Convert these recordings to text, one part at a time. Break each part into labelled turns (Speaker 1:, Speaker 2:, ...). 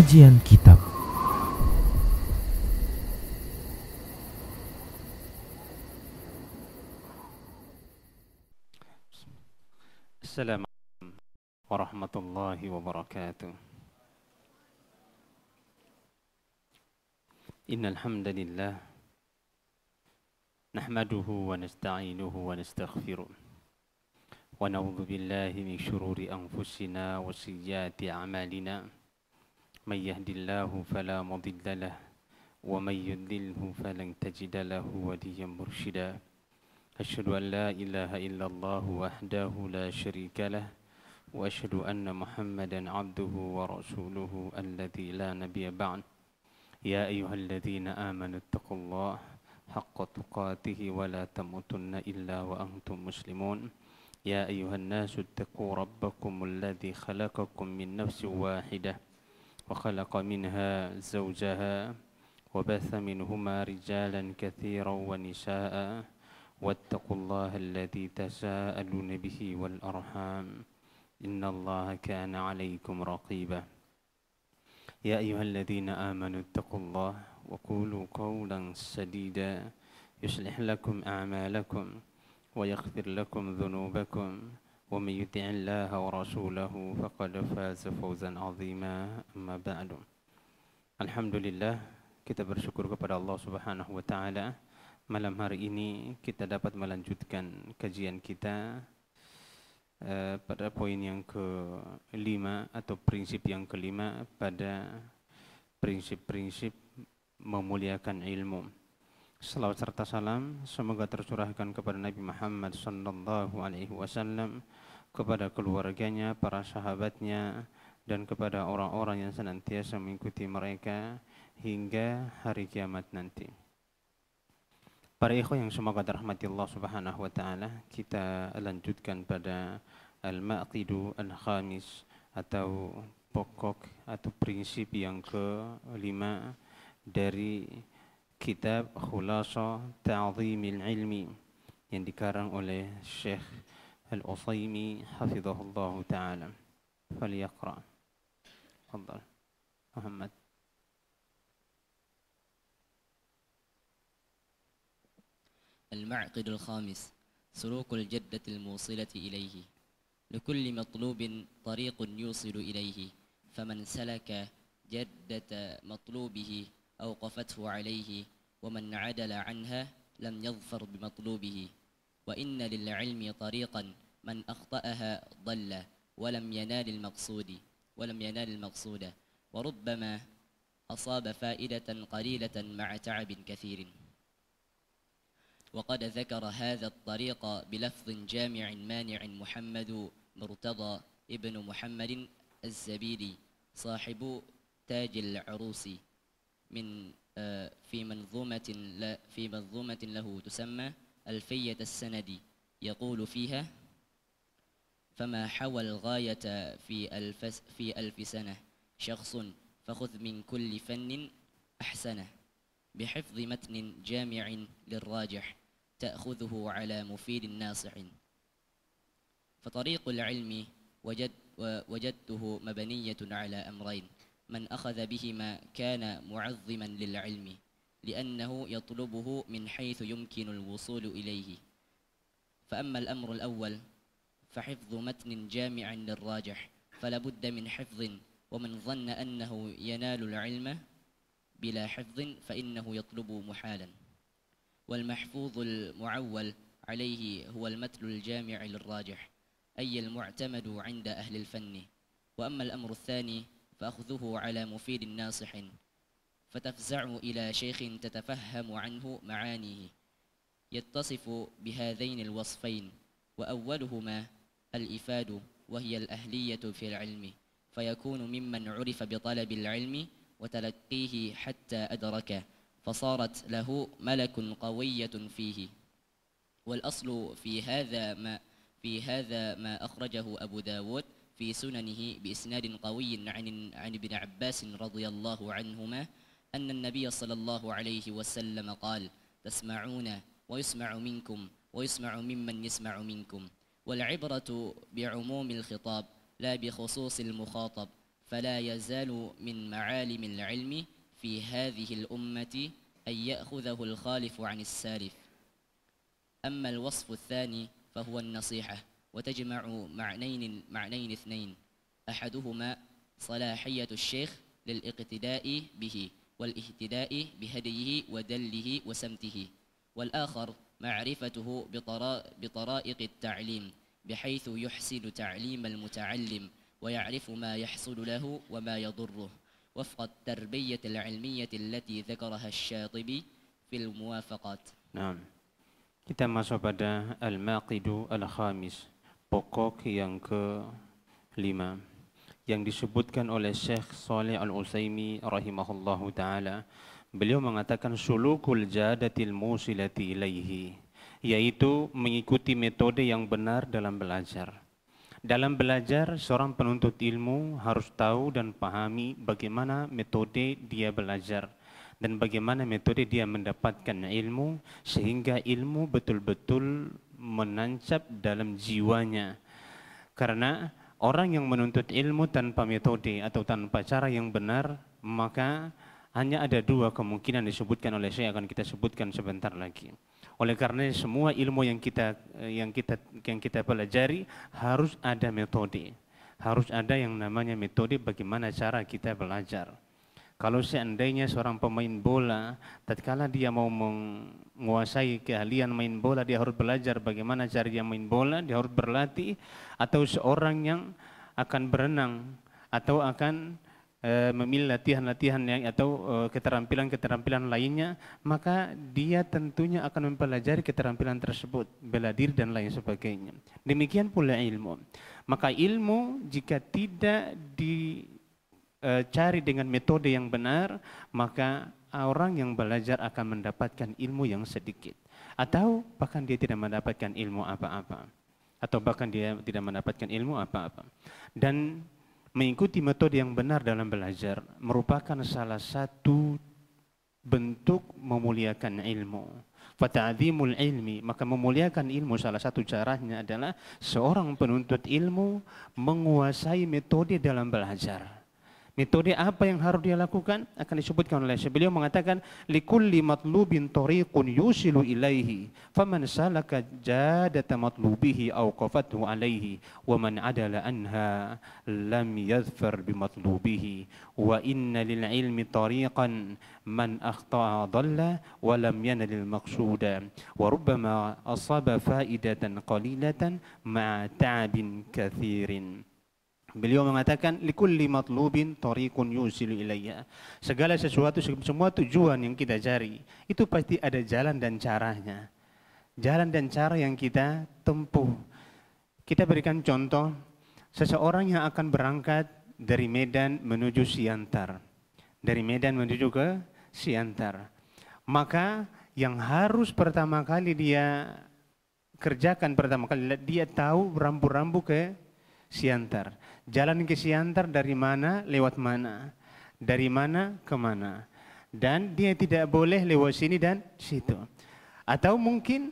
Speaker 1: Kajian Kitab.
Speaker 2: Assalamualaikum warahmatullahi wabarakatuh. Innal hamdalillah nahmaduhu wa nasta'inuhu wa nastaghfiruh wa na'udzu billahi min shururi anfusina wa sayyiati a'malina may yahdihillahu fala mudilla lahu wa may yudlilhu falan tajida lahu waliyyan mursyida. Asyhadu an la ilaha illallah wahdahu la syarika lah wa asyhadu anna Muhammadan abduhu wa rasuluhu alladzi la nabiyya ba'd. Ya ayyuhalladzina amanu taqullaha haqqa tuqatih wa la tamutunna illa wa antum muslimun. Ya ayyuhan nasu taqu rabbakum alladzi khalaqakum min nafsin wahidah wa khalaqa minha zawjaha wa batha minhuma rijalan katsiran wa nisaa'a واتقوا الله الذي تساءلون به والأرحام إن الله كان عليكم رقيبا يا أيها الذين آمنوا اتقوا الله وقولوا قولا سديدا يصلح لكم أعمالكم ويغفر لكم ذنوبكم ومن يطع الله ورسوله فقد فاز فوزا عظيما أما بعد. Alhamdulillah, kita bersyukur kepada Allah Subhanahu wa taala. Malam hari ini kita dapat melanjutkan kajian kita pada poin yang kelima atau prinsip yang kelima pada prinsip-prinsip memuliakan ilmu. Salawat serta salam semoga tercurahkan kepada Nabi Muhammad sallallahu alaihi wasallam, kepada keluarganya, para sahabatnya, dan kepada orang-orang yang senantiasa mengikuti mereka hingga hari kiamat nanti. Para ikhwan yang semoga dirahmati Allah Subhanahu wa taala, kita lanjutkan pada al-maqidu al-khamis atau pokok atau prinsip yang kelima dari kitab Khulasa Ta'zimil Ilmi yang dikarang oleh Syekh Al-Utsaimin hafizahullah taala. Falyaqra. Tafadhal Muhammad.
Speaker 3: المعقد الخامس: سلوك الجدة الموصلة إليه. لكل مطلوب طريق يوصل إليه، فمن سلك جدة مطلوبه أوقفته عليه، ومن عدل عنها لم يظفر بمطلوبه. وإن للعلم طريقا من أخطأها ضل ولم ينال المقصود وربما أصاب فائدة قليلة مع تعب كثير. وقد ذكر هذا الطريق بلفظ جامع مانع محمد مرتضى ابن محمد الزبيدي صاحب تاج العروس في منظومة له تسمى ألفية السند، يقول فيها: فما حوى الغاية في ألف سنة شخص، فخذ من كل فن أحسنه، بحفظ متن جامع للراجح تأخذه على مفيد ناصع. فطريق العلم وجدته مبنية على أمرين: من أخذ بهما كان معظما للعلم لأنه يطلبه من حيث يمكن الوصول إليه. فأما الأمر الأول فحفظ متن جامع للراجح فلا بد من حفظ، ومن ظن أنه ينال العلم بلا حفظ فإنه يطلب محالا. والمحفوظ المعول عليه هو المتن الجامع للراجح، أي المعتمد عند أهل الفن. وأما الأمر الثاني فأخذه على مفيد ناصح، فتفزع إلى شيخ تتفهم عنه معانيه يتصف بهذين الوصفين، وأولهما الإفاد وهي الأهلية في العلم، فيكون ممن عرف بطلب العلم وتلقيه حتى أدركه، فصارت له ملك قوية فيه. والأصل في هذا ما أخرجه أبو داود في سننه بإسناد قوي عن ابن عباس رضي الله عنهما أن النبي صلى الله عليه وسلم قال: تسمعون ويسمع منكم ويسمع ممن يسمع منكم. والعبرة بعموم الخطاب لا بخصوص المخاطب، فلا يزال من معالم العلم في هذه الأمة أن يأخذه الخالف عن السالف. أما الوصف الثاني فهو النصيحة، وتجمع معنين اثنين، أحدهما صلاحية الشيخ للاقتداء به والاهتداء بهديه ودله وسمته، والآخر معرفته بطرائق التعليم بحيث يحسن تعليم المتعلم ويعرف ما يحصل له وما يضره وفق التربية العلمية التي ذكرها الشاطبي في الموافقات.
Speaker 2: Nah, kita masuk pada al-maqidu al-khamis, pokok yang ke-5 yang disebutkan oleh Syekh Shalih Al-Utsaimin rahimahullahu taala. Beliau mengatakan sulukul jadatil musilati ilaihi, yaitu mengikuti metode yang benar dalam belajar. Dalam belajar, seorang penuntut ilmu harus tahu dan pahami bagaimana metode dia belajar dan bagaimana metode dia mendapatkan ilmu, sehingga ilmu betul-betul menancap dalam jiwanya. Karena orang yang menuntut ilmu tanpa metode atau tanpa cara yang benar, maka hanya ada dua kemungkinan disebutkan oleh saya, akan kita sebutkan sebentar lagi. Oleh karena semua ilmu yang kita pelajari harus ada metode, harus ada yang namanya metode bagaimana cara kita belajar. Kalau seandainya seorang pemain bola, tatkala dia mau menguasai keahlian main bola, dia harus belajar bagaimana cara dia main bola, dia harus berlatih. Atau seorang yang akan berenang atau akan memilih latihan-latihan atau keterampilan-keterampilan lainnya, maka dia tentunya akan mempelajari keterampilan tersebut, bela diri dan lain sebagainya. Demikian pula ilmu. Maka ilmu jika tidak dicari dengan metode yang benar, maka orang yang belajar akan mendapatkan ilmu yang sedikit, atau bahkan dia tidak mendapatkan ilmu apa-apa, Dan mengikuti metode yang benar dalam belajar merupakan salah satu bentuk memuliakan ilmu. Fata'zimul ilmi, maka memuliakan ilmu salah satu caranya adalah seorang penuntut ilmu menguasai metode dalam belajar. Metode apa yang harus dia lakukan akan disebutkan oleh beliau mengatakan likulli matlubin tariqun yusilu ilaihi faman salaka jadata matlubihi awqafathu alaihi wa man adala anha lam yadhfar bimatlubihi wa inna lil ilmi tariqan man akhta'a dhalla wa lam yanalil maqsuda wa rubbama asaba faidatan qalilatan ma'a ta'abin kathirin. Beliau mengatakan likulli matlubin tariqun yusilu ilayya. Segala sesuatu, semua tujuan yang kita cari itu pasti ada jalan dan caranya. Jalan dan cara yang kita tempuh. Kita berikan contoh, seseorang yang akan berangkat dari Medan menuju Siantar. Dari Medan menuju ke Siantar. Maka yang harus pertama kali dia kerjakan, dia tahu rambu-rambu ke Siantar. Jalan ke Siantar dari mana, lewat mana, dari mana ke mana. Dan dia tidak boleh lewat sini dan situ. Atau mungkin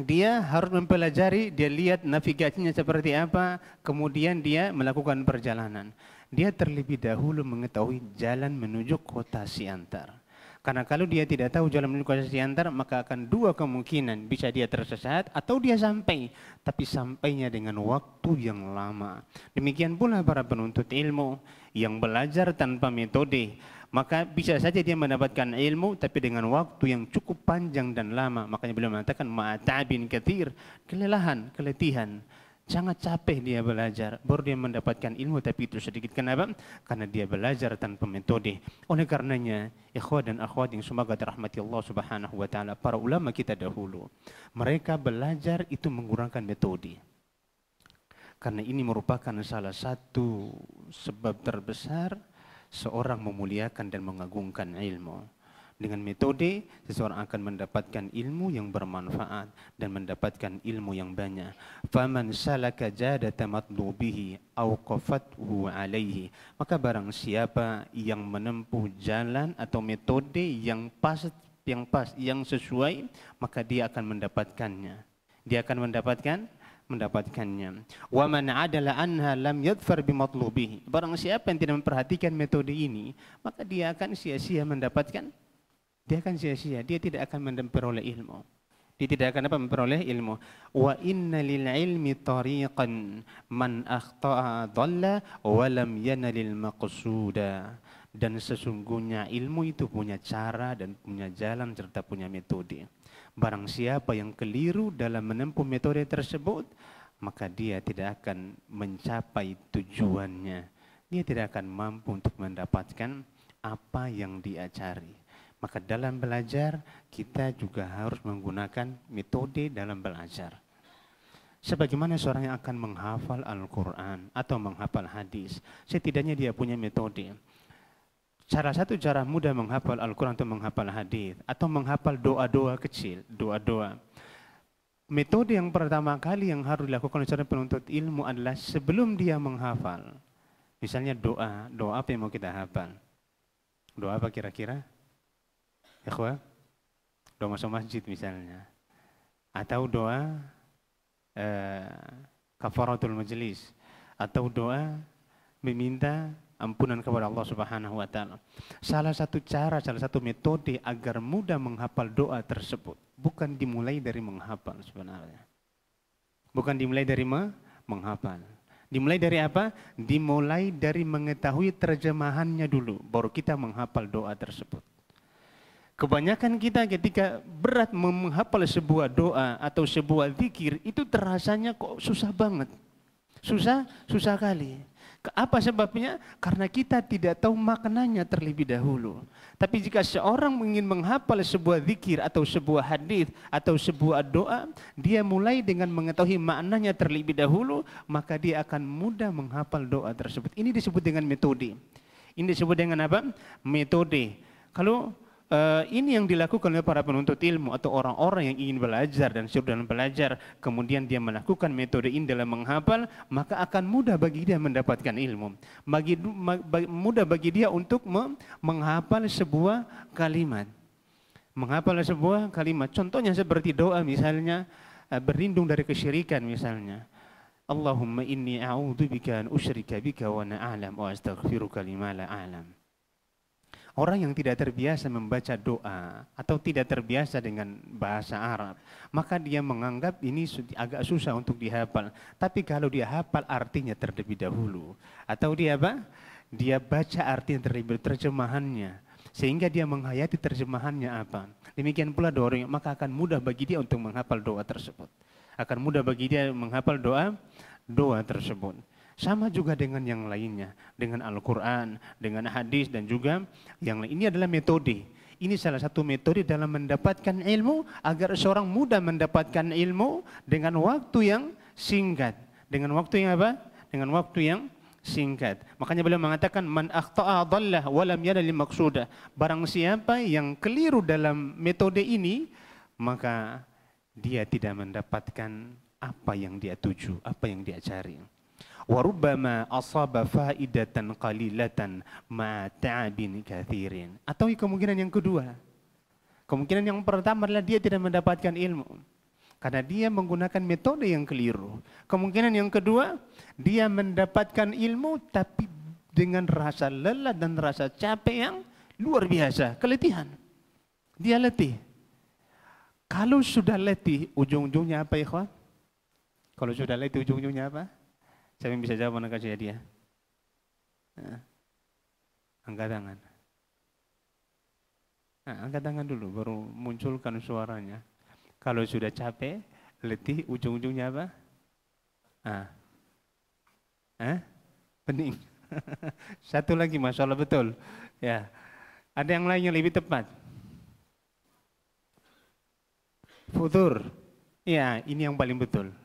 Speaker 2: dia harus mempelajari, dia lihat navigasinya seperti apa, kemudian dia melakukan perjalanan. Dia terlebih dahulu mengetahui jalan menuju kota Siantar. Karena kalau dia tidak tahu jalan menuju kota Siantar, maka akan dua kemungkinan, bisa dia tersesat atau dia sampai, tapi sampainya dengan waktu yang lama. Demikian pula para penuntut ilmu yang belajar tanpa metode, maka bisa saja dia mendapatkan ilmu tapi dengan waktu yang cukup panjang dan lama. Makanya beliau mengatakan ma'atabin katsir, kelelahan, keletihan. Sangat capek dia belajar, baru dia mendapatkan ilmu tapi itu sedikit. Kenapa? Karena dia belajar tanpa metode. Oleh karenanya, ikhwah dan akhwat yang semoga dirahmati Allah Subhanahu wa taala, para ulama kita dahulu, mereka belajar itu menggunakan metode. Karena ini merupakan salah satu sebab terbesar seorang memuliakan dan mengagungkan ilmu. Dengan metode, seseorang akan mendapatkan ilmu yang bermanfaat dan mendapatkan ilmu yang banyak. Faman salaka jadata matlubihi awqafathu alaihi. Maka barang siapa yang menempuh jalan atau metode yang pas, yang sesuai, maka dia akan mendapatkannya. Dia akan mendapatkan mendapatkannya. Wa man 'adala anha lam yadfar bimatlubihi. Barang siapa yang tidak memperhatikan metode ini, maka dia akan sia-sia mendapatkan, dia akan sia-sia, dia tidak akan memperoleh ilmu. Dia tidak akan memperoleh ilmu. Wa inna lil ilmi tariqan man akhta'a dhalla wa lam yanalil maqsuda. Dan sesungguhnya ilmu itu punya cara dan punya jalan serta punya metode. Barang siapa yang keliru dalam menempuh metode tersebut, maka dia tidak akan mencapai tujuannya. Dia tidak akan mampu untuk mendapatkan apa yang dia cari. Maka dalam belajar kita juga harus menggunakan metode dalam belajar. Sebagaimana seorang yang akan menghafal Al-Quran atau menghafal hadis, setidaknya dia punya metode. Salah satu cara mudah menghafal Al-Quran atau menghafal hadis atau menghafal doa-doa kecil, doa-doa. Metode yang pertama kali yang harus dilakukan oleh seorang penuntut ilmu adalah sebelum dia menghafal. Misalnya doa apa yang mau kita hafal? Doa apa kira-kira? Ikhwah, doa masuk masjid misalnya, atau doa kafaratul majlis, atau doa meminta ampunan kepada Allah Subhanahu wa taala. Salah satu cara, salah satu metode agar mudah menghafal doa tersebut bukan dimulai dari menghafal sebenarnya. Bukan dimulai dari menghafal. Dimulai dari apa? Dimulai dari mengetahui terjemahannya dulu, baru kita menghafal doa tersebut. Kebanyakan kita ketika berat menghafal sebuah doa atau sebuah zikir itu terasanya kok susah banget. Susah kali. Apa sebabnya? Karena kita tidak tahu maknanya terlebih dahulu. Tapi jika seorang ingin menghafal sebuah zikir atau sebuah hadis atau sebuah doa, dia mulai dengan mengetahui maknanya terlebih dahulu, maka dia akan mudah menghafal doa tersebut. Ini disebut dengan metode. Ini disebut dengan apa? Metode. Kalau ini yang dilakukan oleh para penuntut ilmu atau orang-orang yang ingin belajar dan sudah dalam belajar, kemudian dia melakukan metode ini dalam menghafal, maka akan mudah bagi dia mendapatkan ilmu. Mudah bagi dia untuk menghafal sebuah kalimat. Menghafal sebuah kalimat. Contohnya seperti doa misalnya, berlindung dari kesyirikan misalnya. Allahumma inni a'udzubika an usyrika bika wa ana a'lam wa astaghfiruka lima la a'lam. Orang yang tidak terbiasa membaca doa atau tidak terbiasa dengan bahasa Arab, maka dia menganggap ini agak susah untuk dihafal. Tapi kalau dia hafal artinya terlebih dahulu, atau dia apa? Dia baca artinya terlebih terjemahannya, sehingga dia menghayati terjemahannya apa. Demikian pula doa, maka akan mudah bagi dia untuk menghafal doa tersebut. Akan mudah bagi dia menghafal doa tersebut. Sama juga dengan yang lainnya, dengan Al-Quran, dengan hadis dan juga yang lain. Ini adalah metode. Ini salah satu metode dalam mendapatkan ilmu agar seorang mudah mendapatkan ilmu dengan waktu yang singkat. Dengan waktu yang apa? Dengan waktu yang singkat. Makanya beliau mengatakan man akhta'a dhallah wa lam yanal maqsuda. Barang siapa yang keliru dalam metode ini, maka dia tidak mendapatkan apa yang dia tuju, apa yang dia cari. Warubbama asaba faidatan qalilatan ma ta'abin kathirin. Atau kemungkinan yang kedua. Kemungkinan yang pertama adalah dia tidak mendapatkan ilmu karena dia menggunakan metode yang keliru. Kemungkinan yang kedua, dia mendapatkan ilmu tapi dengan rasa lelah dan rasa capek yang luar biasa, keletihan. Dia letih. Kalau sudah letih, ujung-ujungnya apa, ikhwan? Kalau sudah letih, ujung-ujungnya apa? Siapa yang bisa jawab, mana kasih hadiah? Angkat tangan. Angkat tangan dulu, baru munculkan suaranya. Kalau sudah capek, letih, ujung-ujungnya apa? Pening. Satu lagi, Masya Allah, betul. Ya, ada yang lain yang lebih tepat. Futur. Ya, ini yang paling betul.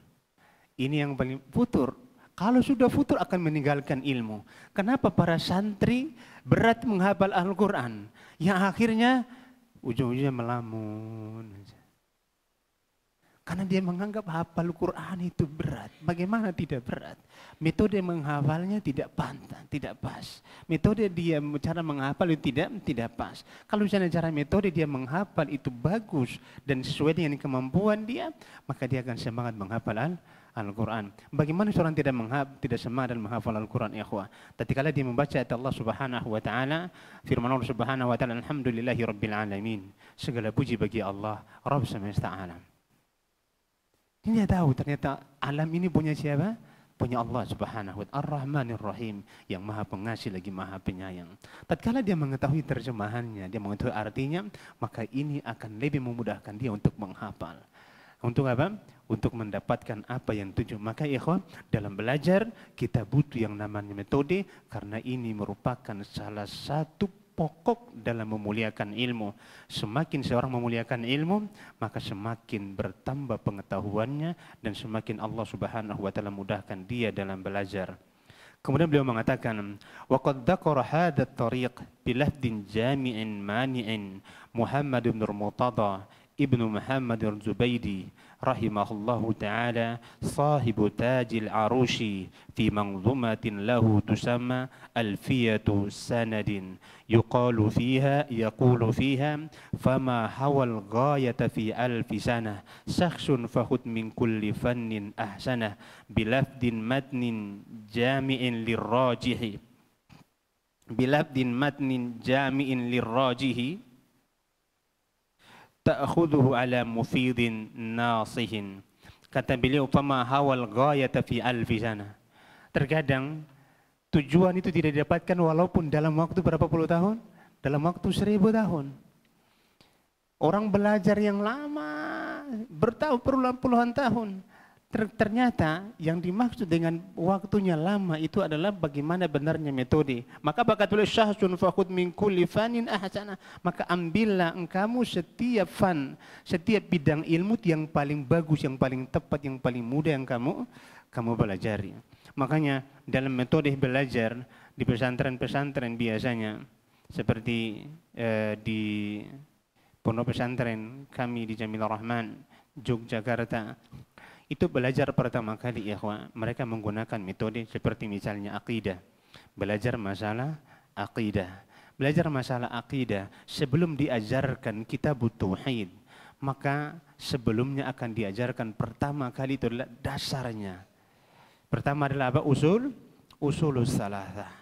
Speaker 2: Ini yang paling futur. Kalau sudah futur akan meninggalkan ilmu. Kenapa para santri berat menghafal Al-Quran? Yang akhirnya ujung-ujungnya melamun.
Speaker 1: Karena dia menganggap hafal Quran itu berat. Bagaimana tidak berat? Metode menghafalnya tidak pantas, tidak pas. Metode dia cara menghafal itu tidak pas. Kalau misalnya cara metode dia menghafal itu bagus dan sesuai dengan kemampuan dia, maka dia akan semangat menghafal Al-Quran. Bagaimana seorang tidak semangat dan menghafal Al-Quran, ya ikhwah? Tatkala dia membaca ayat Allah Subhanahu wa taala, firman Allah Subhanahu wa taala, alhamdulillahi rabbil alamin. Segala puji bagi Allah, Rabb semesta alam. Ini dia tahu ternyata alam ini punya siapa? Punya Allah Subhanahu wa ta'ala, Ar-Rahmanir Rahim, yang Maha Pengasih lagi Maha Penyayang. Tatkala dia mengetahui terjemahannya, dia mengetahui artinya, maka ini akan lebih memudahkan dia untuk menghafal. Untuk apa? Untuk mendapatkan apa yang tujuan. Maka ikhwan, dalam belajar kita butuh yang namanya metode, karena ini merupakan salah satu pokok dalam memuliakan ilmu. Semakin seorang memuliakan ilmu, maka semakin bertambah pengetahuannya dan semakin Allah Subhanahu wa taala mudahkan dia dalam belajar. Kemudian beliau mengatakan, wa qad dzakara hadha at-tariq bi lafdin jami'in mani'in Muhammad bin Murtada ibnu Muhammad al-Zubaydi rahimahullahu ta'ala sahibu tajil arushi fi manzumatin lahu tusamma alfiyatu sanadin yaqulu fiha fama hawal ghayata fi alfi sanah shakhsun fahud min kulli fannin ahsanah bilafdin matnin jami'in lirrajihi ta'khudhuhu ala mufidin nasihin. Kata beliau, fama hawal ghayata fi alfi sana. Terkadang tujuan itu tidak didapatkan walaupun dalam waktu berapa puluh tahun? Dalam waktu 1000 tahun. Orang belajar yang lama, puluhan tahun. Ternyata yang dimaksud dengan waktunya lama itu adalah bagaimana benarnya metode. Maka bakat tulis syahsun fakhud min kulli fanin ahsana. Maka ambillah engkamu setiap bidang ilmu yang paling bagus, yang paling tepat, yang paling mudah yang kamu pelajari. Makanya dalam metode belajar di pesantren-pesantren biasanya seperti di pondok pesantren kami di Jamilur Rahman, Yogyakarta. Itu belajar pertama kali ikhwan, mereka menggunakan metode seperti misalnya akidah. Belajar masalah akidah. Belajar masalah akidah sebelum diajarkan kitab tauhid, maka sebelumnya akan diajarkan pertama kali itu adalah dasarnya. Pertama adalah apa? Usulus salasah.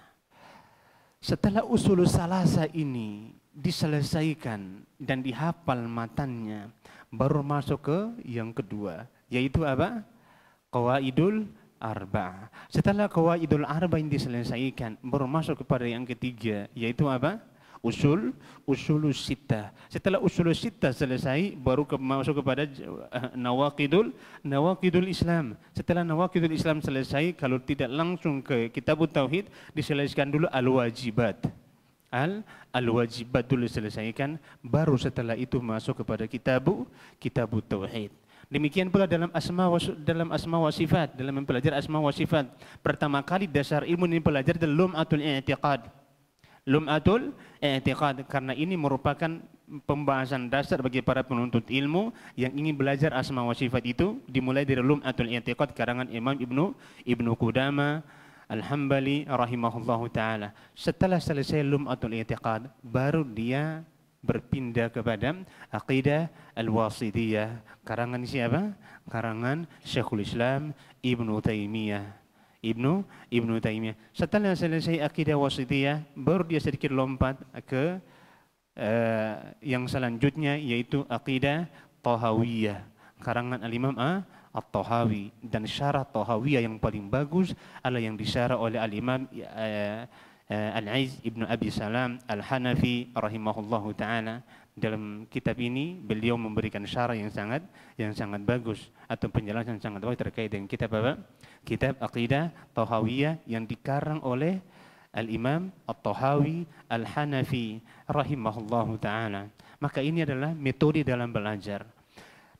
Speaker 1: Setelah usulus salasah ini diselesaikan dan dihafal matannya, baru masuk ke yang kedua, yaitu apa? Qawaidul Arba'ah. Setelah Qawaidul Arba'ah ini diselesaikan, baru masuk kepada yang ketiga, yaitu apa? Usulus Sittah. Setelah Usulus Sittah selesai, baru masuk kepada Nawaqidul Islam. Setelah Nawaqidul Islam selesai, kalau tidak langsung ke Kitab Tauhid, diselesaikan dulu Al-Wajibat. Al-Wajibat dulu diselesaikan, baru setelah itu masuk kepada Kitab Tauhid. Demikian pula dalam asma wa sifat, dalam mempelajari asma wa sifat. Pertama kali dasar ilmu ini pelajari adalah Lum'atul i'tiqad, karena ini merupakan pembahasan dasar bagi para penuntut ilmu yang ingin belajar asma wa sifat itu, dimulai dari Lum'atul i'tiqad karangan Imam Ibnu Qudamah Al-Hambali rahimahullahu ta'ala. Setelah selesai Lum'atul i'tiqad, baru dia berpindah kepada Aqidah Al-Wasithiyah. Karangan siapa? Karangan Syekhul Islam Ibnu Taimiyah. Ibnu Taimiyah. Setelah selesai Aqidah Wasithiyah, baru dia sedikit lompat ke yang selanjutnya, yaitu Aqidah Tahawiyah. Karangan Al-Imam At-Tahawi. Dan syarah Tahawiyah yang paling bagus adalah yang disyarah oleh Al-Imam Al-Aiz Ibnu Abi Salam Al-Hanafi rahimahullahu ta'ala. Dalam kitab ini beliau memberikan syarah yang sangat bagus atau penjelasan yang sangat baik terkait dengan kitab apa? Kitab Aqidah Tahawiyah yang dikarang oleh Al-Imam At-Tahawi Al-Hanafi rahimahullahu ta'ala. Maka ini adalah metode dalam belajar.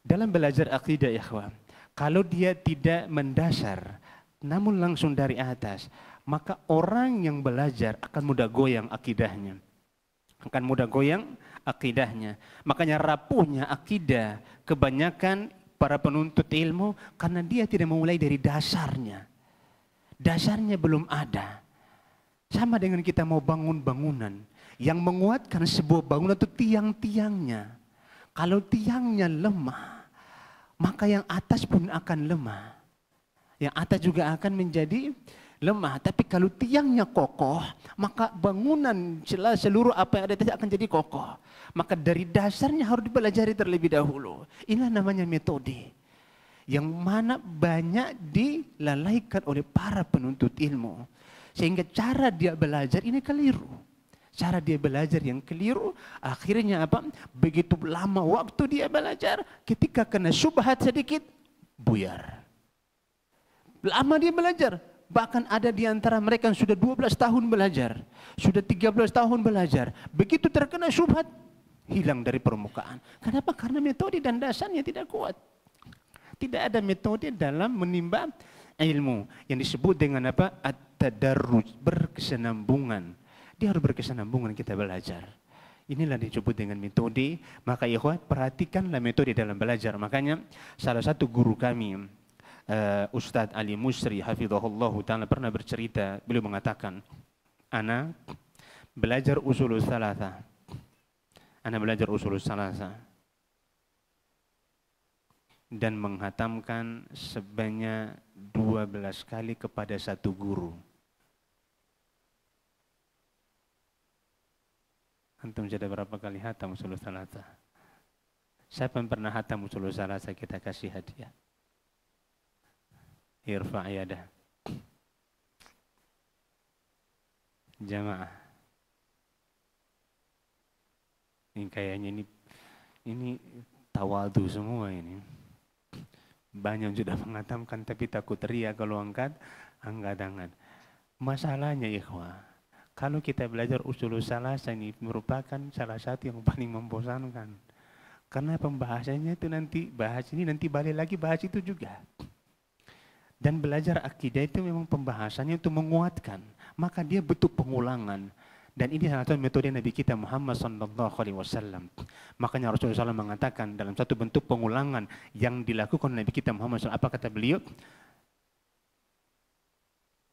Speaker 1: Dalam belajar akidah ikhwan, kalau dia tidak mendasar namun langsung dari atas, maka orang yang belajar akan mudah goyang akidahnya. Makanya rapuhnya akidah kebanyakan para penuntut ilmu? Karena dia tidak memulai dari dasarnya. Dasarnya belum ada. Sama dengan kita mau bangun bangunan. Yang menguatkan sebuah bangunan itu tiang-tiangnya. Kalau tiangnya lemah, maka yang atas pun akan lemah. Yang atas juga akan menjadi lemah. Tapi kalau tiangnya kokoh, maka bangunan seluruh apa yang ada di atas akan jadi kokoh. Maka dari dasarnya harus dipelajari terlebih dahulu. Inilah namanya metode. Yang mana banyak dilalaikan oleh para penuntut ilmu. Sehingga cara dia belajar ini keliru. Cara dia belajar yang keliru, akhirnya apa? Begitu lama waktu dia belajar, ketika kena syubhat sedikit, buyar. Lama dia belajar. Bahkan ada di antara mereka yang sudah 12 tahun belajar. Sudah 13 tahun belajar. Begitu terkena syubhat, hilang dari permukaan. Kenapa? Karena metode dan dasarnya tidak kuat. Tidak ada metode dalam menimba ilmu yang disebut dengan apa? At-tadarruj, berkesinambungan. Dia harus berkesinambungan kita belajar. Inilah disebut dengan metode. Maka ikhwan, perhatikanlah metode dalam belajar. Makanya salah satu guru kami, Ustadz Ali Musri hafizahullah ta'ala pernah bercerita, beliau mengatakan, ana belajar usulul salasa. Ana belajar usulul salasa. Dan menghatamkan sebanyak 12 kali kepada satu guru. Antum sudah berapa kali hatam usulul salasa? Siapa yang pernah hatam usulul salasa kita kasih hadiah? Irfa' yadah. Jamaah. Ini kayaknya ini tawadu semua ini. Banyak sudah menghatamkan tapi takut ria kalau angkat tangan. Masalahnya ikhwah, kalau kita belajar usulul salasa ini merupakan salah satu yang paling membosankan. Karena pembahasannya itu nanti bahas ini, nanti balik lagi bahas itu juga. Dan belajar akidah itu memang pembahasannya untuk menguatkan. Maka dia butuh pengulangan. Dan ini salah satu metode Nabi kita Muhammad SAW. Makanya Rasulullah SAW mengatakan dalam satu bentuk pengulangan yang dilakukan Nabi kita Muhammad SAW. Apa kata beliau?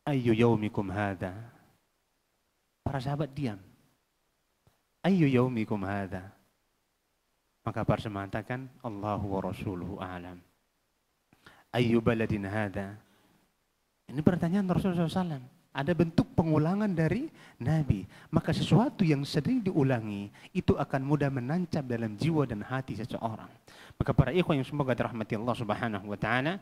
Speaker 1: Ayyu yaumikum hadha. Para sahabat diam. Ayyu yaumikum hadha. Maka para sahabat mengatakan Allahu wa rasuluhu a'lam. Ayyu baladin hadha. Ini pertanyaan Rasulullah SAW. Ada bentuk pengulangan dari Nabi. Maka sesuatu yang sering diulangi itu akan mudah menancap dalam jiwa dan hati seseorang. Maka para ikhwan yang semoga dirahmati Allah Subhanahu wa taala,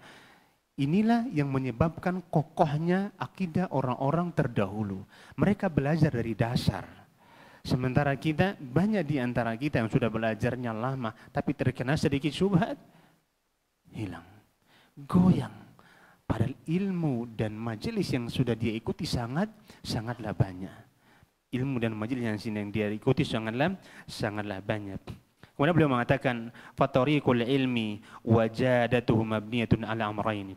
Speaker 1: inilah yang menyebabkan kokohnya akidah orang-orang terdahulu. Mereka belajar dari dasar. Sementara kita, banyak di antara kita yang sudah belajarnya lama tapi terkena sedikit syubhat, hilang, goyang. Padahal ilmu dan majelis yang sudah dia ikuti sangatlah banyak. Ilmu dan majelis yang dia ikuti sangatlah banyak. Kemudian beliau mengatakan, fatariqul ilmi wajadatuhu mabniyatun ala amrayn.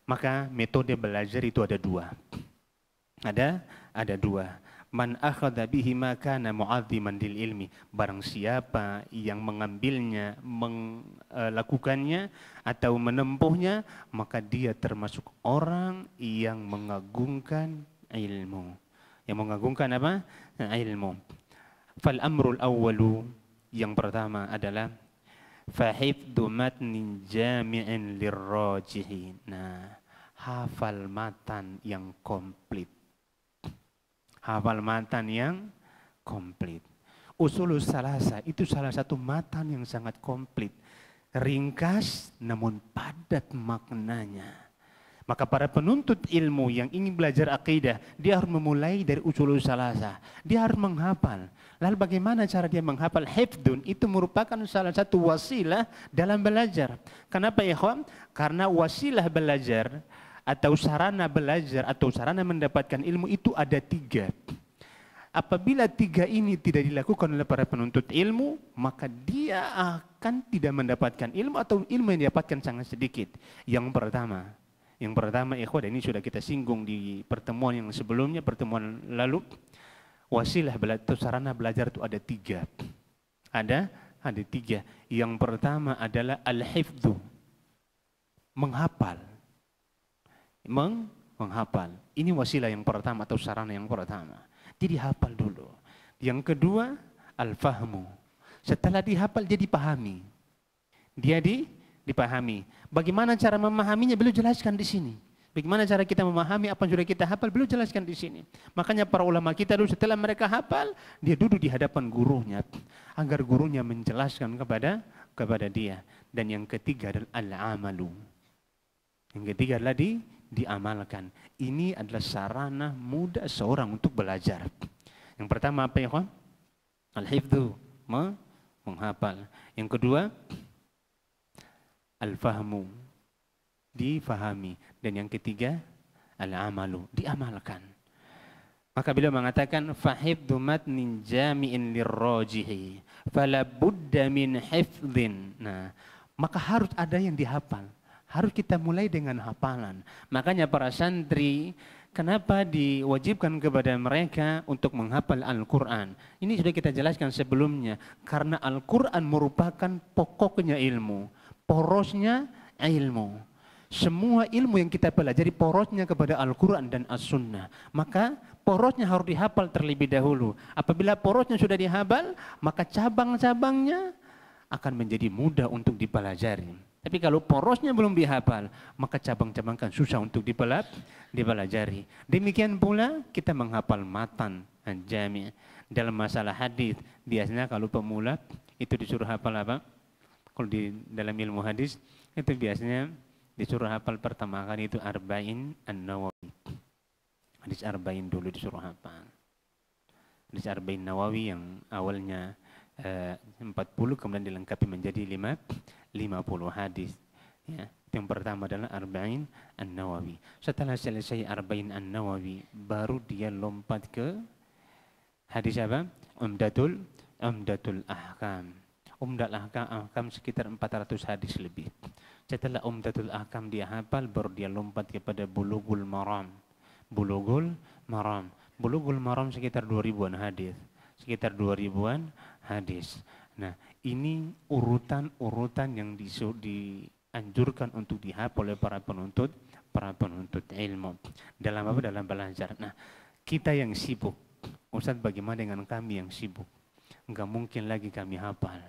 Speaker 1: Maka metode belajar itu ada dua. Ada dua. Man akhadha bihi ma kana mu'azziman lil ilmi. Barang siapa yang mengambilnya, melakukannya atau menempuhnya, maka dia termasuk orang yang mengagungkan ilmu. Yang mengagungkan apa? Ilmu. Fal amrul awwalu, yang pertama adalah fahifdhu matnin jami'in lirrajihin. Nah, hafal matan yang komplit. Hafal matan yang komplit. Usulul salasa itu salah satu matan yang sangat komplit. Ringkas namun padat maknanya. Maka para penuntut ilmu yang ingin belajar akidah, dia harus memulai dari usulul salasa. Dia harus menghafal. Lalu bagaimana cara dia menghafal? Hifdun itu merupakan salah satu wasilah dalam belajar. Kenapa ya kawan? Karena wasilah belajar atau sarana belajar atau sarana mendapatkan ilmu itu ada 3. Apabila 3 ini tidak dilakukan oleh para penuntut ilmu, maka dia akan tidak mendapatkan ilmu atau ilmu yang didapatkan sangat sedikit. Yang pertama ikhwan, ini sudah kita singgung di pertemuan yang sebelumnya, pertemuan lalu. Wasilah atau sarana belajar itu ada 3. Ada 3. Yang pertama adalah al-hifdhu. menghafal. Menghafal. Ini wasilah yang pertama atau sarana yang pertama. Jadi hafal dulu. Yang kedua, al-fahmu. Setelah dihafal dia dipahami. Dia dipahami. Bagaimana cara memahaminya beliau jelaskan di sini. Bagaimana cara kita memahami apa yang sudah kita hafal beliau jelaskan di sini. Makanya para ulama kita dulu setelah mereka hafal, dia duduk di hadapan gurunya agar gurunya menjelaskan kepada dia. Dan yang ketiga adalah al-amalu. Yang ketiga adalah diamalkan. Ini adalah sarana mudah seorang untuk belajar. Yang pertama apa ya, kawan? Al-hifdzu, menghafal. Yang kedua, al-fahmu, difahami. Dan yang ketiga, al-amalu, diamalkan. Maka beliau mengatakan, fahifdzu matnin jami'in lirrajihi, fala budda min hifdzin. Nah, maka harus ada yang dihafal. Harus kita mulai dengan hafalan. Makanya para santri, kenapa diwajibkan kepada mereka untuk menghafal Al-Quran? Ini sudah kita jelaskan sebelumnya. Karena Al-Quran merupakan pokoknya ilmu. Porosnya ilmu. Semua ilmu yang kita pelajari porosnya kepada Al-Quran dan As-Sunnah. Maka porosnya harus dihafal terlebih dahulu. Apabila porosnya sudah dihafal, maka cabang-cabangnya akan menjadi mudah untuk dipelajari. Tapi kalau porosnya belum dihafal, maka cabang-cabang kan susah untuk dipelajari. Demikian pula kita menghafal matan jami'. Dalam masalah hadis, biasanya kalau pemula itu disuruh hafal apa? Kalau di dalam ilmu hadis itu biasanya disuruh hafal pertama kali itu Arba'in An-Nawawi. Hadis Arba'in dulu disuruh hafal. Hadis Arba'in Nawawi yang awalnya 40 kemudian dilengkapi menjadi 50 hadis. Ya, yang pertama adalah Arba'in An-Nawawi. Setelah selesai Arba'in An-Nawawi, baru dia lompat ke hadis apa? Umdatul Ahkam. Umdatul Ahkam sekitar 400 hadis lebih. Setelah Umdatul Ahkam dia hafal, baru dia lompat kepada Bulughul Maram. Bulughul Maram sekitar 2000-an hadis. Sekitar 2000-an hadis. Nah, ini urutan yang dianjurkan untuk dihafal oleh para penuntut ilmu. Dalam apa? Dalam belajar. Nah, kita yang sibuk, Ustaz, bagaimana dengan kami yang sibuk? Enggak mungkin lagi kami hafal.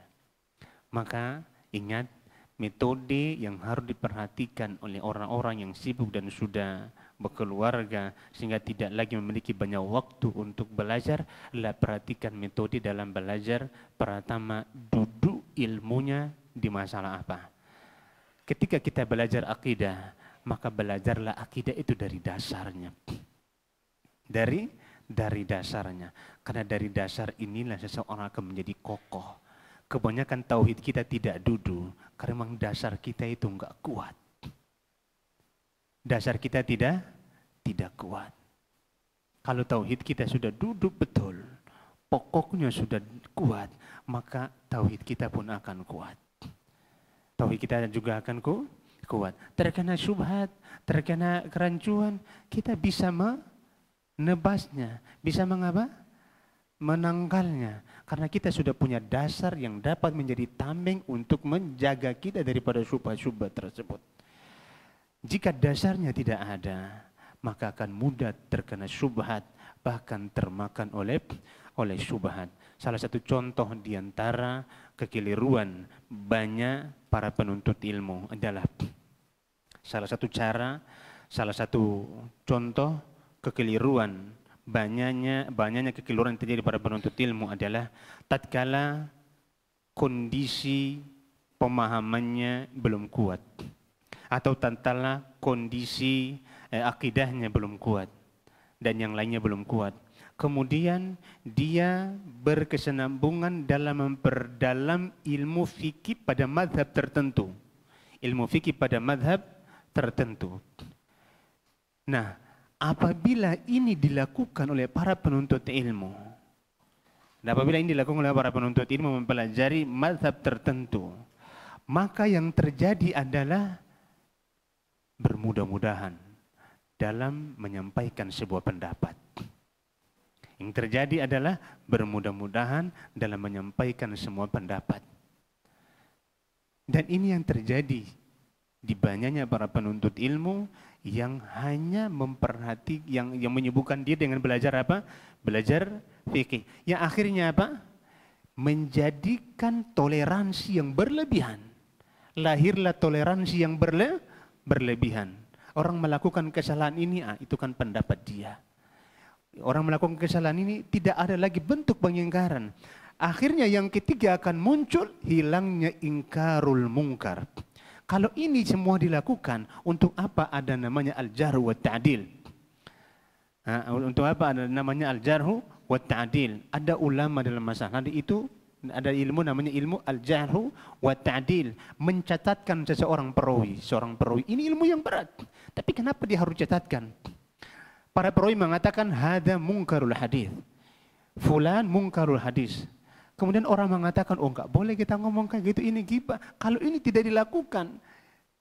Speaker 1: Maka ingat, metode yang harus diperhatikan oleh orang-orang yang sibuk dan sudah berkeluarga sehingga tidak lagi memiliki banyak waktu untuk belajar, perhatikan metode dalam belajar. Pertama, duduk ilmunya di masalah apa. Ketika kita belajar akidah, maka belajarlah akidah itu dari dasarnya. Dari dasarnya. Karena dari dasar inilah seseorang akan menjadi kokoh. Kebanyakan tauhid kita tidak duduk karena memang dasar kita itu enggak kuat. Dasar kita tidak kuat. Kalau tauhid kita sudah duduk betul, pokoknya sudah kuat, maka tauhid kita pun akan kuat. Tauhid kita juga akan kuat. Terkena syubhat, terkena kerancuan, kita bisa menebasnya, bisa menangkalnya. Karena kita sudah punya dasar yang dapat menjadi tameng untuk menjaga kita daripada syubhat-syubhat tersebut. Jika dasarnya tidak ada, maka akan mudah terkena syubhat, bahkan termakan oleh syubhat. Salah satu contoh di antara kekeliruan banyak para penuntut ilmu adalah salah satu contoh kekeliruan banyaknya kekeliruan yang terjadi pada penuntut ilmu adalah tatkala kondisi pemahamannya belum kuat. Atau tatkala kondisi akidahnya belum kuat dan yang lainnya belum kuat. Kemudian dia berkesinambungan dalam memperdalam ilmu fikih pada mazhab tertentu. Ilmu fikih pada mazhab tertentu. Nah, apabila ini dilakukan oleh para penuntut ilmu, mempelajari mazhab tertentu, maka yang terjadi adalah bermudah-mudahan dalam menyampaikan sebuah pendapat. Yang terjadi adalah bermudah-mudahan dalam menyampaikan semua pendapat. Dan ini yang terjadi di banyaknya para penuntut ilmu yang hanya yang menyibukkan dia dengan belajar apa? Belajar fikih. Yang akhirnya apa? Menjadikan toleransi yang berlebihan. Lahirlah toleransi yang berlebihan. Orang melakukan kesalahan ini, itu kan pendapat dia. Orang melakukan kesalahan ini tidak ada lagi bentuk pengingkaran. Akhirnya yang ketiga akan muncul hilangnya ingkarul mungkar. Kalau ini semua dilakukan, untuk apa ada namanya al-jarh wa ta'dil? Untuk apa ada namanya al-jarh wa ta'dil? Ada ulama dalam masalah itu, ada ilmu namanya ilmu al-jarh wa ta'dil, mencatatkan seorang perawi. Ini ilmu yang berat. Tapi kenapa dia harus catatkan? Para perawi mengatakan hada munkarul hadis. Fulan munkarul hadis. Kemudian orang mengatakan, oh enggak boleh kita ngomong kayak gitu, ini ghibah. Kalau ini tidak dilakukan,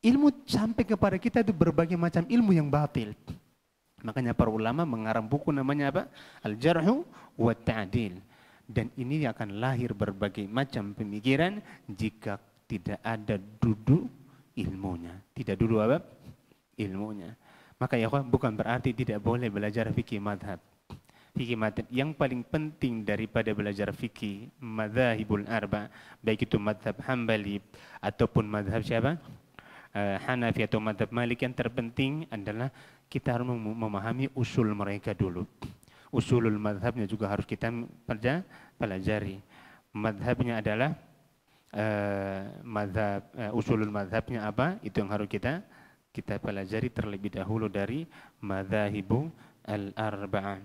Speaker 1: ilmu sampai kepada kita itu berbagai macam ilmu yang batil. Makanya para ulama mengarang buku namanya apa? Al-Jarh wa Ta'dil. Dan ini akan lahir berbagai macam pemikiran jika tidak ada duduk ilmunya. Tidak duduk apa? Ilmunya. Maka ya bukan berarti tidak boleh belajar fikih madhab. Fikih madhab yang paling penting daripada belajar fikih madzhabul arba, baik itu madhab Hambali ataupun madhab siapa? Hanafi atau madhab Malik, yang terpenting adalah kita harus memahami usul mereka dulu. Usulul madhabnya juga harus kita pelajari. Madhabnya adalah usulul madhabnya apa? Itu yang harus kita pelajari terlebih dahulu dari madhahibu al-arba'ah.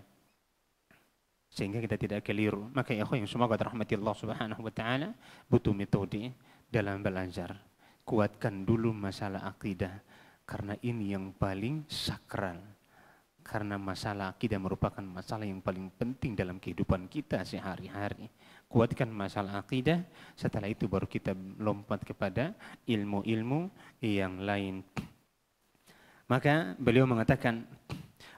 Speaker 1: Sehingga kita tidak keliru. Maka ya yang semoga rahmati Allah Subhanahu wa taala, butuh metode dalam belajar. Kuatkan dulu masalah akidah karena ini yang paling sakral. Karena masalah akidah merupakan masalah yang paling penting dalam kehidupan kita sehari-hari. Kuatkan masalah akidah, setelah itu baru kita lompat kepada ilmu-ilmu yang lain. Maka beliau mengatakan,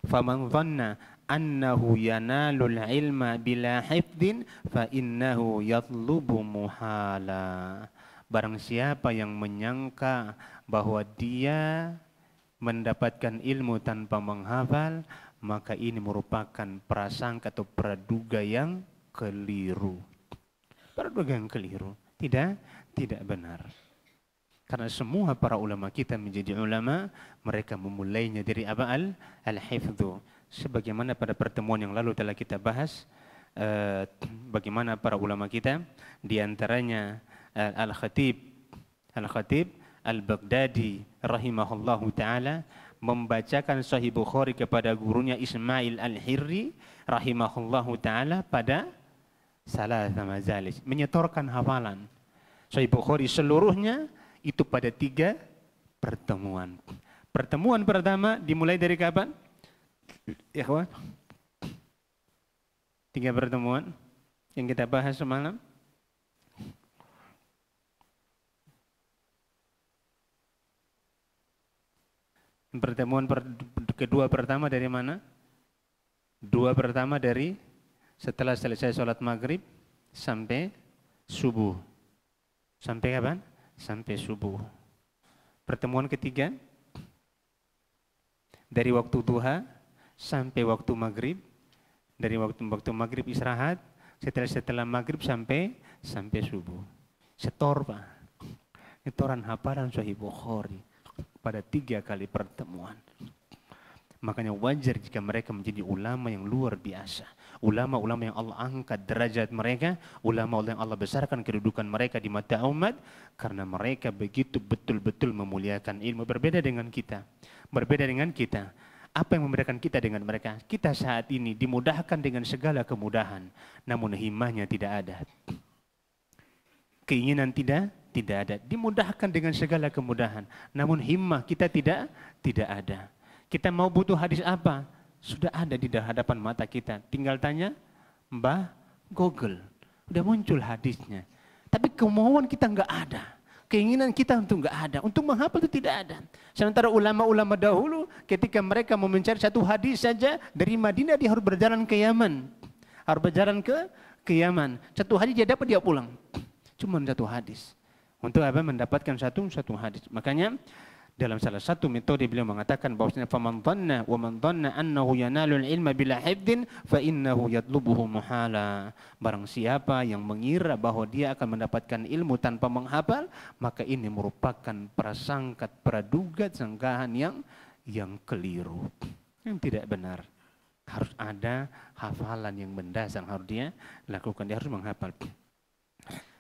Speaker 1: faman dhanna annahu yanalul ilma bila hifdin fa innahu yatlubu muhala. Barang siapa yang menyangka bahwa dia mendapatkan ilmu tanpa menghafal, maka ini merupakan prasangka atau praduga yang keliru. Praduga yang keliru, tidak benar. Karena semua para ulama kita menjadi ulama, mereka memulainya dari apa? Al-hifdhu. Sebagaimana pada pertemuan yang lalu telah kita bahas, bagaimana para ulama kita, diantaranya Al-Khatib Al-Baghdadi rahimahullahu ta'ala membacakan Sahih Bukhari kepada gurunya Ismail Al-Hirri rahimahullahu ta'ala pada salatha majalis, menyetorkan hafalan Sahih Bukhari seluruhnya itu pada 3 pertemuan. Pertemuan pertama dimulai dari kapan? Ikhwan, 3 pertemuan yang kita bahas semalam. Pertemuan kedua pertama dari mana? 2 pertama dari setelah selesai sholat maghrib sampai subuh. Sampai kapan? Sampai subuh. Pertemuan ketiga dari waktu duha sampai waktu maghrib, dari waktu maghrib istirahat, setelah maghrib sampai subuh. Setor Pak, setoran hafalan Sahih Bukhari pada 3 kali pertemuan. Makanya wajar jika mereka menjadi ulama yang luar biasa. Ulama-ulama yang Allah angkat derajat mereka, ulama-ulama yang Allah besarkan kedudukan mereka di mata umat, karena mereka begitu betul-betul memuliakan ilmu. Berbeda dengan kita. Apa yang membedakan kita dengan mereka? Kita saat ini dimudahkan dengan segala kemudahan, namun himmahnya tidak ada. Keinginan tidak ada. Dimudahkan dengan segala kemudahan, namun himmah kita tidak ada. Kita mau butuh hadis apa? Sudah ada di hadapan mata kita. Tinggal tanya Mbah Google. Udah muncul hadisnya. Tapi kemauan kita nggak ada. Keinginan kita untuk nggak ada. Untuk menghafal itu tidak ada. Sementara ulama-ulama dahulu ketika mereka mau mencari satu hadis saja dari Madinah, dia harus berjalan ke Yaman. Satu hadis dia dapat, dia pulang. Cuma satu hadis. Untuk apa? Mendapatkan satu hadis. Makanya Dalam salah satu metode beliau mengatakan bahwasanya faman dhanna wa man dhanna annahu yanalul ilma bila hifdin fa innahu yatlubuhu muhala. Barang siapa yang mengira bahwa dia akan mendapatkan ilmu tanpa menghafal, maka ini merupakan prasangka praduga sangkaan yang keliru, yang tidak benar. Harus ada hafalan yang mendasar harus dia lakukan, dia harus menghafal.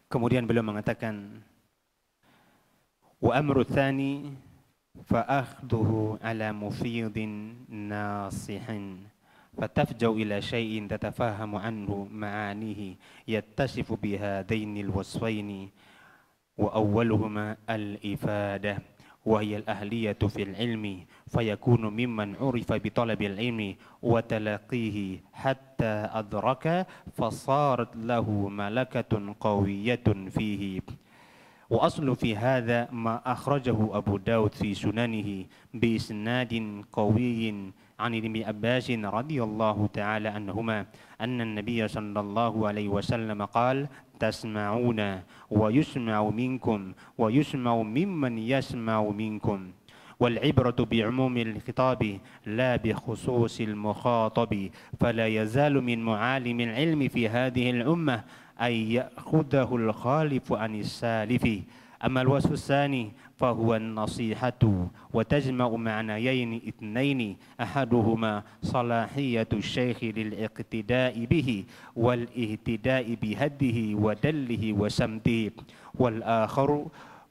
Speaker 1: Kemudian beliau mengatakan wa amru tsani فأخذه على مفيض ناصح فتفجأ إلى شيء تتفهم عنه معانيه يتصف بهذين الوصفين وأولهما الإفادة وهي الأهلية في العلم فيكون ممن عرف بطلب العلم وتلقيه حتى أدرك فصارت له ملكة قوية فيه. وأصل في هذا ما أخرجه أبو داود في سننه بإسناد قوي عن ابن عباس رضي الله تعالى عنهما أن النبي صلى الله عليه وسلم قال تسمعون ويسمع منكم ويسمع ممن يسمع منكم والعبرة بعموم الخطاب لا بخصوص المخاطب فلا يزال من معالم العلم في هذه الأمة أن يأخذه الخالف عن السالف. أما الوصف الثاني فهو النصيحة وتجمع معنيين اثنين أحدهما صلاحية الشيخ للاقتداء به والاهتداء بهده ودله وسمته والآخر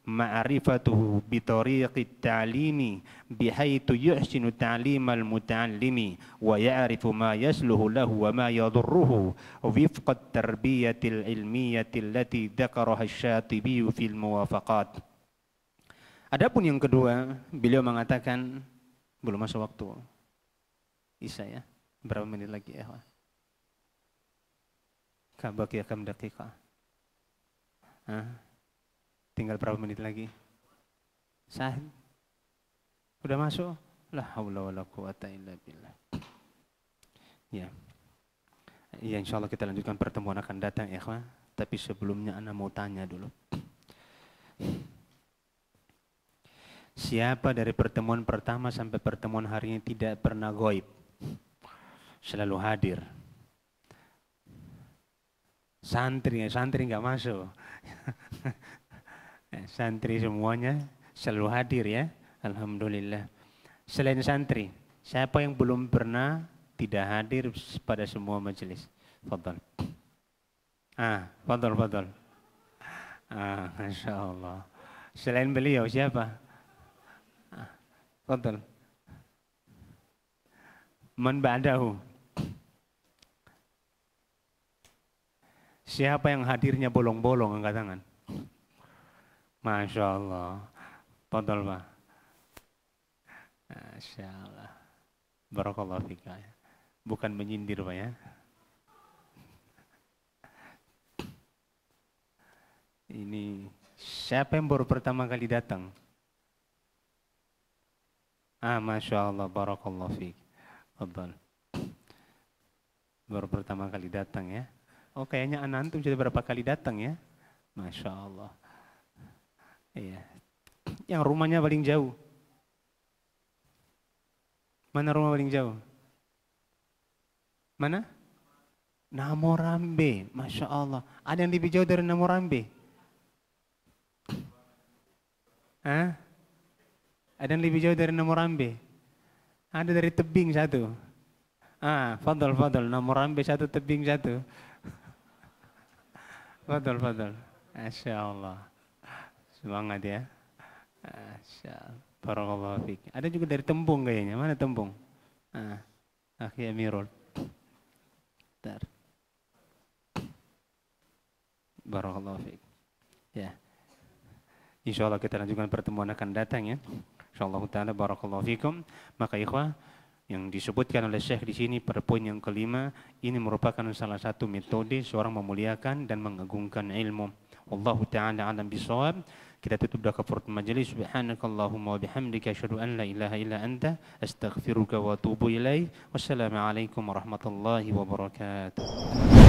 Speaker 1: معرفته بطريق التعليم بحيث يحسن تعليم المتعلم ويعرف ما يصلح له وما يضره وفق التربية العلمية التي ذكرها الشاطبي في الموافقات. Adapun yang kedua, beliau mengatakan belum masuk waktu Isya ya, berapa menit lagi ya? Kabaki kam dakika. Tinggal berapa menit lagi? Sahih. Udah masuk? La haula wala quwata illa billah. Ya. Ya insyaallah kita lanjutkan pertemuan akan datang ya, ikhwan. Tapi sebelumnya ana mau tanya dulu. Siapa dari pertemuan pertama sampai pertemuan hari ini tidak pernah ghaib? Selalu hadir. Santri enggak masuk. Santri semuanya selalu hadir ya, alhamdulillah. Selain santri, siapa yang belum pernah tidak hadir pada semua majelis? Fadhal. Fadhal. Masya Allah. Selain beliau siapa? Fadhal. Man ba'dahu. Siapa yang hadirnya bolong-bolong angkat tangan? Masya Allah. Fadhal Pak. Masya Allah. Barakallahu fika. Bukan menyindir Pak ya. Ini siapa yang baru pertama kali datang? Masya Allah. Barakallahu fika. Fadhal. Baru pertama kali datang ya. Oh kayaknya anak antum sudah berapa kali datang ya. Masya Allah. Iya. Yang rumahnya paling jauh. Mana rumah paling jauh? Mana? Namorambe. Masya Allah. Ada yang lebih jauh dari Namorambe? Ada yang lebih jauh dari Namorambe? Ada dari Tebing satu. Fadal. Namorambe satu, Tebing satu. Fadal. Masya Allah. Semangat ya. Barakallahu fiik. Ada juga dari Tembung kayaknya. Mana Tembung? Akhi Amirul. Bentar. Barakallahu fiik. Ya. Insyaallah kita lanjutkan pertemuan akan datang ya. Insyaallah taala barakallahu fiikum. Maka ikhwah yang disebutkan oleh Syekh di sini pada poin yang kelima, ini merupakan salah satu metode seorang memuliakan dan mengagungkan ilmu. Wallahu taala alam bisawab. Kita tutup dah kafaratul majelis. Subhanakallahumma wa bihamdika asyhadu an la ilaha illa anta astaghfiruka wa atubu ilaik. Wassalamualaikum warahmatullahi wabarakatuh.